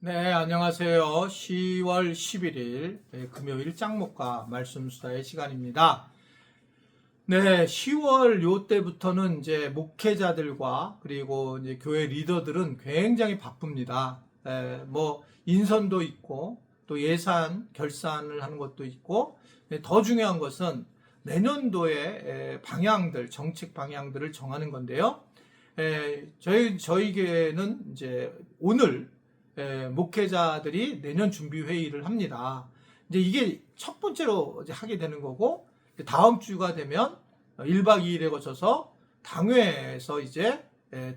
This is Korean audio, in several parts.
네, 안녕하세요. 10월 11일 금요일 짱목과 말씀 수다의 시간입니다. 네, 10월 요때부터는 이제 목회자들과 그리고 이제 교회 리더들은 굉장히 바쁩니다. 뭐 인선도 있고 또 예산 결산을 하는 것도 있고, 더 중요한 것은 내년도의 방향들, 정책 방향들을 정하는 건데요. 저희 교회는 이제 오늘 목회자들이 내년 준비 회의를 합니다. 이제 이게 첫 번째로 이제 하게 되는 거고, 다음 주가 되면 1박 2일에 거쳐서 당회에서 이제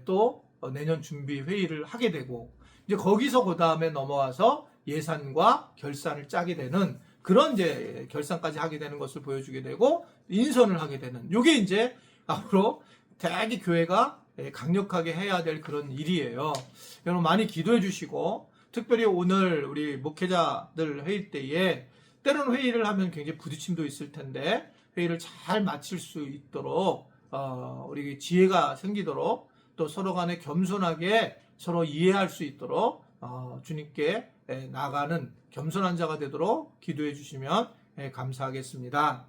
또 내년 준비 회의를 하게 되고, 이제 거기서 그 다음에 넘어와서 예산과 결산을 짜게 되는 그런 이제 결산까지 하게 되는 것을 보여주게 되고, 인선을 하게 되는, 요게 이제 앞으로 대개 교회가 강력하게 해야 될 그런 일이에요. 여러분 많이 기도해 주시고, 특별히 오늘 우리 목회자들 회의 때에 때로는 회의를 하면 굉장히 부딪힘도 있을 텐데, 회의를 잘 마칠 수 있도록 우리 지혜가 생기도록, 또 서로 간에 겸손하게 서로 이해할 수 있도록 주님께 나아가는 겸손한 자가 되도록 기도해 주시면 감사하겠습니다.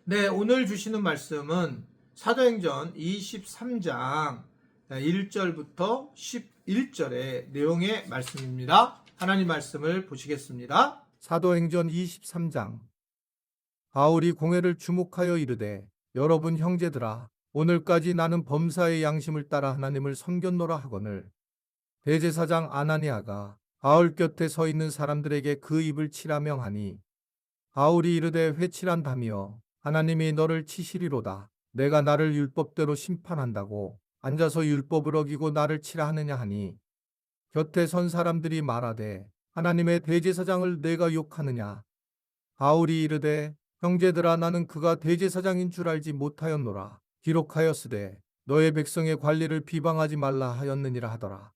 네, 오늘 주시는 말씀은 사도행전 23장 1절부터 11절의 내용의 말씀입니다. 하나님 말씀을 보시겠습니다. 사도행전 23장. 바울이 공회를 주목하여 이르되, 여러분 형제들아, 오늘까지 나는 범사의 양심을 따라 하나님을 섬겼노라 하거늘. 대제사장 아나니아가 바울 곁에 서 있는 사람들에게 그 입을 치라 명하니, 바울이 이르되 회칠한다며 하나님이 너를 치시리로다. 내가 나를 율법대로 심판한다고 앉아서 율법을 어기고 나를 치라 하느냐 하니, 곁에 선 사람들이 말하되 하나님의 대제사장을 내가 욕하느냐. 바울이 이르되 형제들아, 나는 그가 대제사장인 줄 알지 못하였노라. 기록하였으되 너의 백성의 관리를 비방하지 말라 하였느니라 하더라.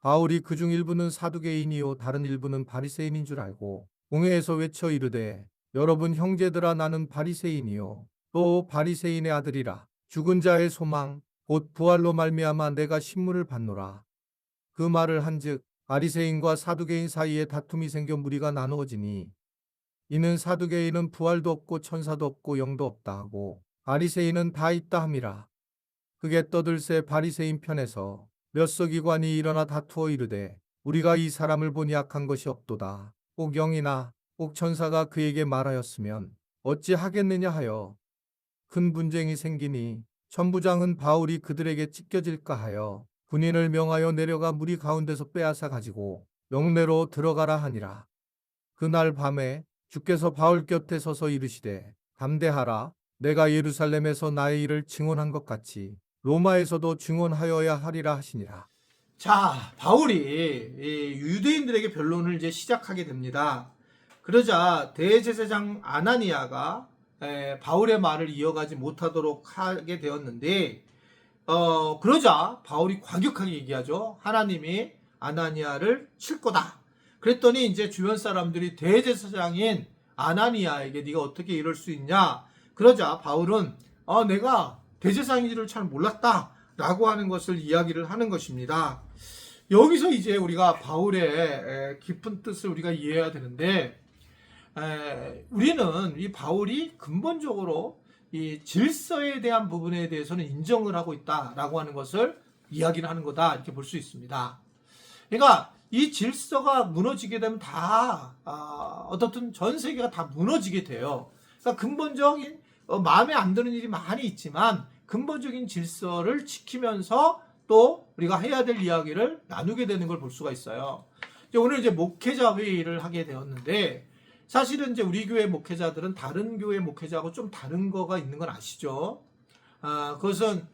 바울이 그중 일부는 사두개인이요 다른 일부는 바리새인인 줄 알고 공회에서 외쳐 이르되, 여러분 형제들아, 나는 바리새인이요 또 바리새인의 아들이라. 죽은 자의 소망 곧 부활로 말미암아 내가 신문을 받노라. 그 말을 한즉 바리새인과 사두개인 사이에 다툼이 생겨 무리가 나누어지니, 이는 사두개인은 부활도 없고 천사도 없고 영도 없다 하고 바리새인은 다 있다 함이라. 그게 떠들새 바리새인 편에서 몇 서기관이 일어나 다투어 이르되, 우리가 이 사람을 보니 악한 것이 없도다. 꼭 영이나 꼭 천사가 그에게 말하였으면 어찌 하겠느냐 하여 큰 분쟁이 생기니, 천부장은 바울이 그들에게 찢겨질까 하여 군인을 명하여 내려가 무리 가운데서 빼앗아 가지고 영내로 들어가라 하니라. 그날 밤에 주께서 바울 곁에 서서 이르시되, 담대하라. 내가 예루살렘에서 나의 일을 증언한 것 같이 로마에서도 증언하여야 하리라 하시니라. 자, 바울이 유대인들에게 변론을 이제 시작하게 됩니다. 그러자 대제사장 아나니아가 바울의 말을 이어가지 못하도록 하게 되었는데, 그러자 바울이 과격하게 얘기하죠. 하나님이 아나니아를 칠 거다. 그랬더니 이제 주변 사람들이 대제사장인 아나니아에게 네가 어떻게 이럴 수 있냐. 그러자 바울은 내가 대제사장인 줄을 잘 몰랐다 라고 하는 것을 이야기를 하는 것입니다. 여기서 이제 우리가 바울의 깊은 뜻을 우리가 이해해야 되는데, 우리는 이 바울이 근본적으로 이 질서에 대한 부분에 대해서는 인정을 하고 있다라고 하는 것을 이야기를 하는 거다, 이렇게 볼 수 있습니다. 그러니까 이 질서가 무너지게 되면 다 어떻든 전 세계가 다 무너지게 돼요. 그러니까 근본적인 마음에 안 드는 일이 많이 있지만 근본적인 질서를 지키면서 또 우리가 해야 될 이야기를 나누게 되는 걸 볼 수가 있어요. 오늘 이제 목회자 회의를 하게 되었는데, 사실은 이제 우리 교회 목회자들은 다른 교회 목회자하고 좀 다른 거가 있는 건 아시죠? 그것은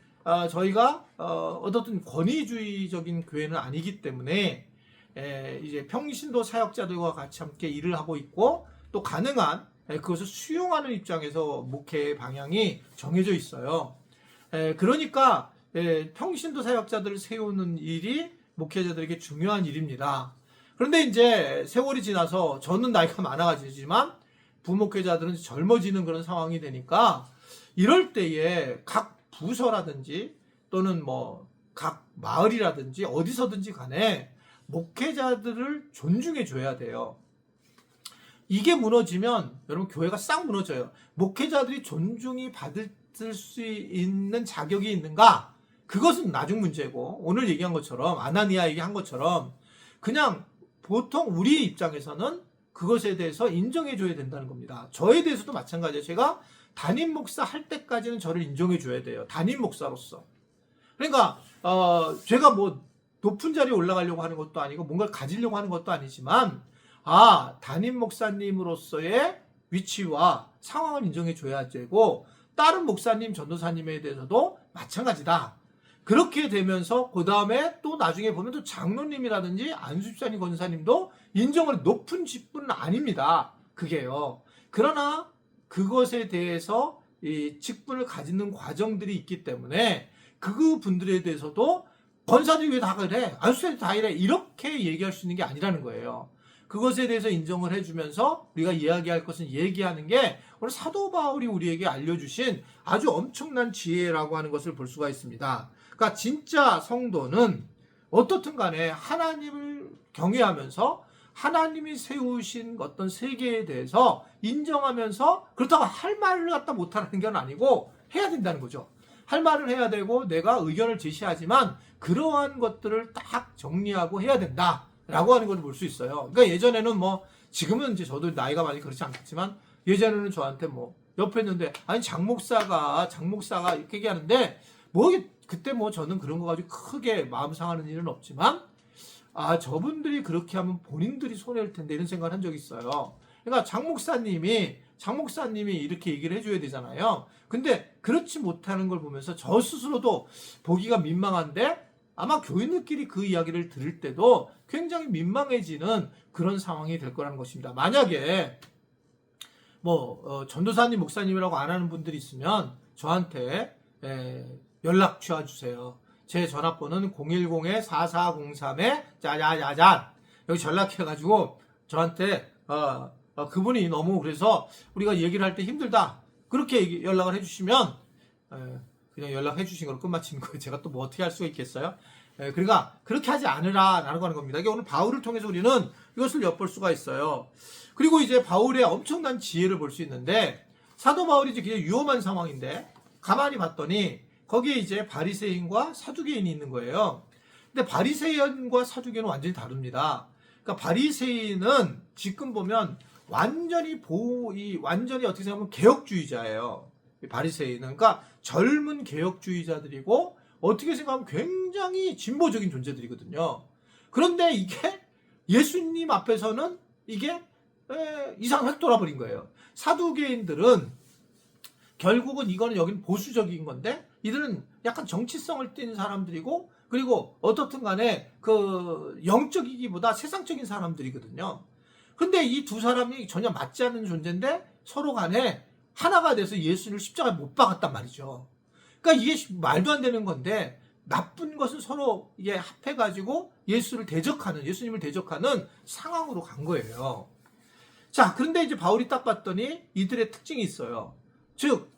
저희가 어떻든 권위주의적인 교회는 아니기 때문에 이제 평신도 사역자들과 같이 함께 일을 하고 있고, 또 가능한 그것을 수용하는 입장에서 목회 방향이 정해져 있어요. 그러니까 평신도 사역자들을 세우는 일이 목회자들에게 중요한 일입니다. 그런데 이제 세월이 지나서 저는 나이가 많아가지지만 부목회자들은 젊어지는 그런 상황이 되니까, 이럴 때에 각 부서라든지 또는 뭐 각 마을이라든지 어디서든지 간에 목회자들을 존중해 줘야 돼요. 이게 무너지면 여러분 교회가 싹 무너져요. 목회자들이 존중이 받을 수 있는 자격이 있는가? 그것은 나중 문제고, 오늘 얘기한 것처럼 아나니아 얘기한 것처럼 그냥 보통 우리 입장에서는 그것에 대해서 인정해 줘야 된다는 겁니다. 저에 대해서도 마찬가지예요. 제가 담임 목사 할 때까지는 저를 인정해 줘야 돼요. 담임 목사로서. 그러니까 제가 뭐 높은 자리에 올라가려고 하는 것도 아니고 뭔가를 가지려고 하는 것도 아니지만 담임 목사님으로서의 위치와 상황을 인정해 줘야 되고, 다른 목사님, 전도사님에 대해서도 마찬가지다. 그렇게 되면서 그 다음에 또 나중에 보면 또 장로님이라든지 안수집사님, 권사님도 인정을 높은 직분은 아닙니다. 그게요. 그러나 그것에 대해서 이 직분을 가지는 과정들이 있기 때문에 그분들에 대해서도 권사들이 왜 다 그래? 안수집사님이 다 이래? 이렇게 얘기할 수 있는 게 아니라는 거예요. 그것에 대해서 인정을 해주면서 우리가 이야기할 것은 얘기하는 게 오늘 사도 바울이 우리에게 알려주신 아주 엄청난 지혜라고 하는 것을 볼 수가 있습니다. 그러니까 진짜 성도는 어떻든 간에 하나님을 경외하면서 하나님이 세우신 어떤 세계에 대해서 인정하면서, 그렇다고 할 말을 갖다 못하는 건 아니고 해야 된다는 거죠. 할 말을 해야 되고 내가 의견을 제시하지만 그러한 것들을 딱 정리하고 해야 된다라고 하는 걸 볼 수 있어요. 그러니까 예전에는 뭐, 지금은 이제 저도 나이가 많이 그렇지 않겠지만 예전에는 저한테 뭐 옆에 있는데 아니 장목사가 이렇게 얘기하는데 뭐 그때 뭐 저는 그런 거 가지고 크게 마음 상하는 일은 없지만 저분들이 그렇게 하면 본인들이 손해일 텐데 이런 생각을 한 적이 있어요. 그러니까 장목사님이 이렇게 얘기를 해줘야 되잖아요. 근데 그렇지 못하는 걸 보면서 저 스스로도 보기가 민망한데 아마 교인들끼리 그 이야기를 들을 때도 굉장히 민망해지는 그런 상황이 될 거라는 것입니다. 만약에 뭐 전도사님, 목사님이라고 안 하는 분들이 있으면 저한테 연락 취해주세요. 제 전화번호는 010-4403-짜자자잔 여기 전락해가지고 저한테 그분이 너무 그래서 우리가 얘기를 할 때 힘들다 그렇게 연락을 해주시면 그냥 연락해 주신 걸로 끝마치는 거예요. 제가 또 뭐 어떻게 할 수가 있겠어요? 그러니까 그렇게 하지 않으라라고 하는 겁니다. 이게 오늘 바울을 통해서 우리는 이것을 엿볼 수가 있어요. 그리고 이제 바울의 엄청난 지혜를 볼 수 있는데, 사도 바울이 이제 굉장히 위험한 상황인데 가만히 봤더니 거기에 이제 바리새인과 사두개인이 있는 거예요. 근데 바리새인과 사두개인은 완전히 다릅니다. 그러니까 바리새인은 지금 보면 완전히 어떻게 생각하면 개혁주의자예요. 바리새인은 그러니까 젊은 개혁주의자들이고 어떻게 생각하면 굉장히 진보적인 존재들이거든요. 그런데 이게 예수님 앞에서는 이게 이상 획 돌아버린 거예요. 사두개인들은 결국은 이거는 여기는 보수적인 건데 이들은 약간 정치성을 띤 사람들이고, 그리고 어떻든 간에 그 영적이기보다 세상적인 사람들이거든요. 근데 이 두 사람이 전혀 맞지 않는 존재인데 서로 간에 하나가 돼서 예수를 십자가에 못 박았단 말이죠. 그러니까 이게 말도 안 되는 건데, 나쁜 것은 서로 이게 합해가지고 예수님을 대적하는 상황으로 간 거예요. 자, 그런데 이제 바울이 딱 봤더니 이들의 특징이 있어요. 즉,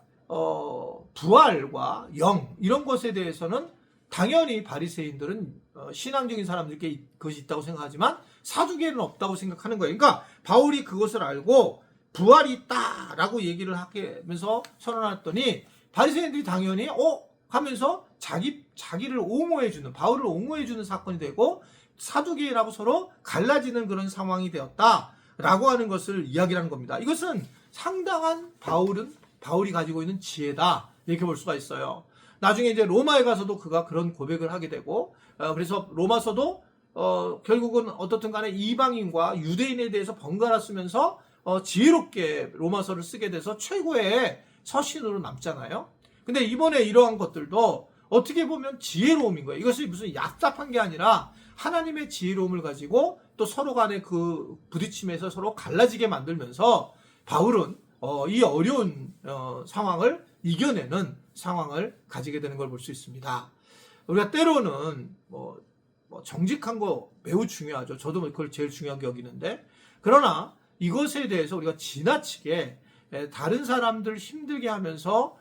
부활과 영, 이런 것에 대해서는 당연히 바리새인들은 신앙적인 사람들께 그것이 있다고 생각하지만 사두개인은 없다고 생각하는 거예요. 그러니까 바울이 그것을 알고 부활이 있다라고 얘기를 하면서 선언했더니 바리새인들이 당연히 하면서 자기를 옹호해주는, 바울을 옹호해주는 사건이 되고 사두개인하고 서로 갈라지는 그런 상황이 되었다라고 하는 것을 이야기하는 겁니다. 이것은 상당한 바울이 가지고 있는 지혜다 이렇게 볼 수가 있어요. 나중에 이제 로마에 가서도 그가 그런 고백을 하게 되고, 그래서 로마서도 결국은 어떻든 간에 이방인과 유대인에 대해서 번갈아 쓰면서 지혜롭게 로마서를 쓰게 돼서 최고의 서신으로 남잖아요. 근데 이번에 이러한 것들도 어떻게 보면 지혜로움인 거예요. 이것이 무슨 얍삽한 게 아니라 하나님의 지혜로움을 가지고 또 서로 간의 그 부딪힘에서 서로 갈라지게 만들면서 바울은 이 어려운 상황을 이겨내는 상황을 가지게 되는 걸 볼 수 있습니다. 우리가 때로는 정직한 거 매우 중요하죠. 저도 그걸 제일 중요하게 여기는데, 그러나 이것에 대해서 우리가 지나치게 다른 사람들 힘들게 하면서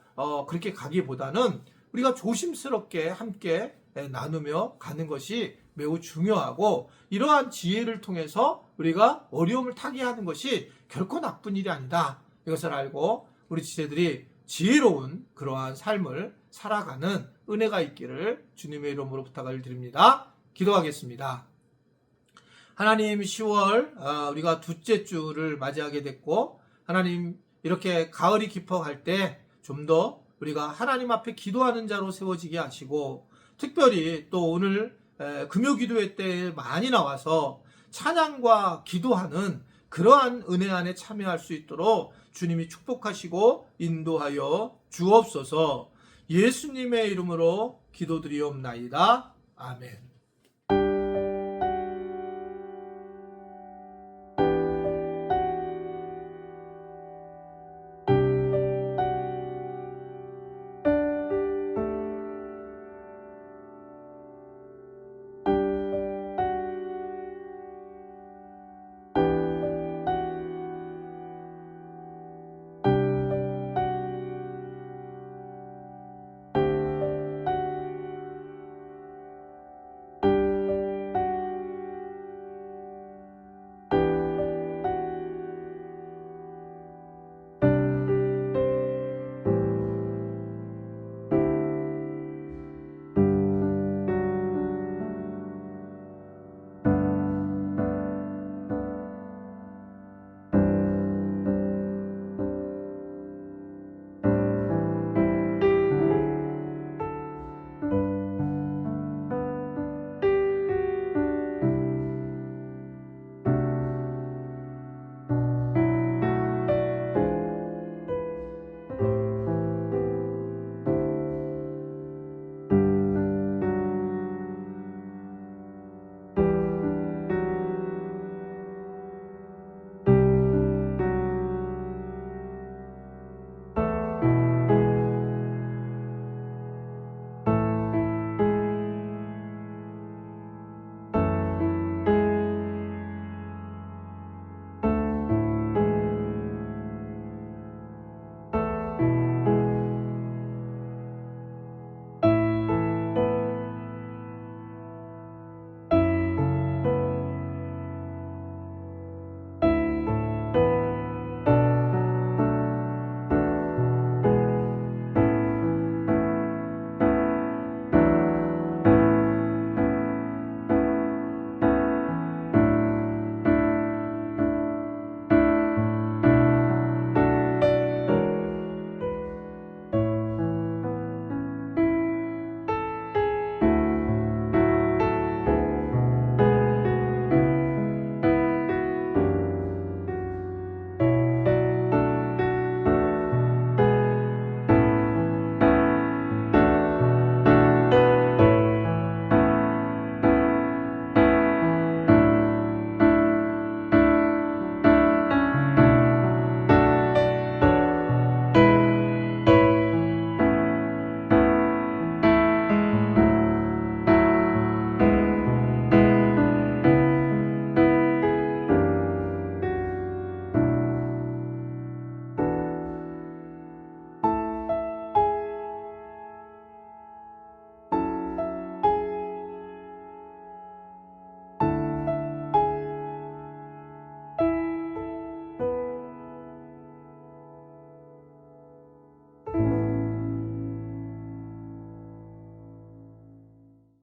그렇게 가기보다는 우리가 조심스럽게 함께 나누며 가는 것이 매우 중요하고, 이러한 지혜를 통해서 우리가 어려움을 타개하는 것이 결코 나쁜 일이 아니다. 이것을 알고 우리 지체들이 지혜로운 그러한 삶을 살아가는 은혜가 있기를 주님의 이름으로 부탁을 드립니다. 기도하겠습니다. 하나님, 10월 우리가 둘째 주를 맞이하게 됐고, 하나님, 이렇게 가을이 깊어갈 때 좀 더 우리가 하나님 앞에 기도하는 자로 세워지게 하시고, 특별히 또 오늘 금요 기도회 때 많이 나와서 찬양과 기도하는 그러한 은혜 안에 참여할 수 있도록 주님이 축복하시고 인도하여 주옵소서. 예수님의 이름으로 기도드리옵나이다. 아멘.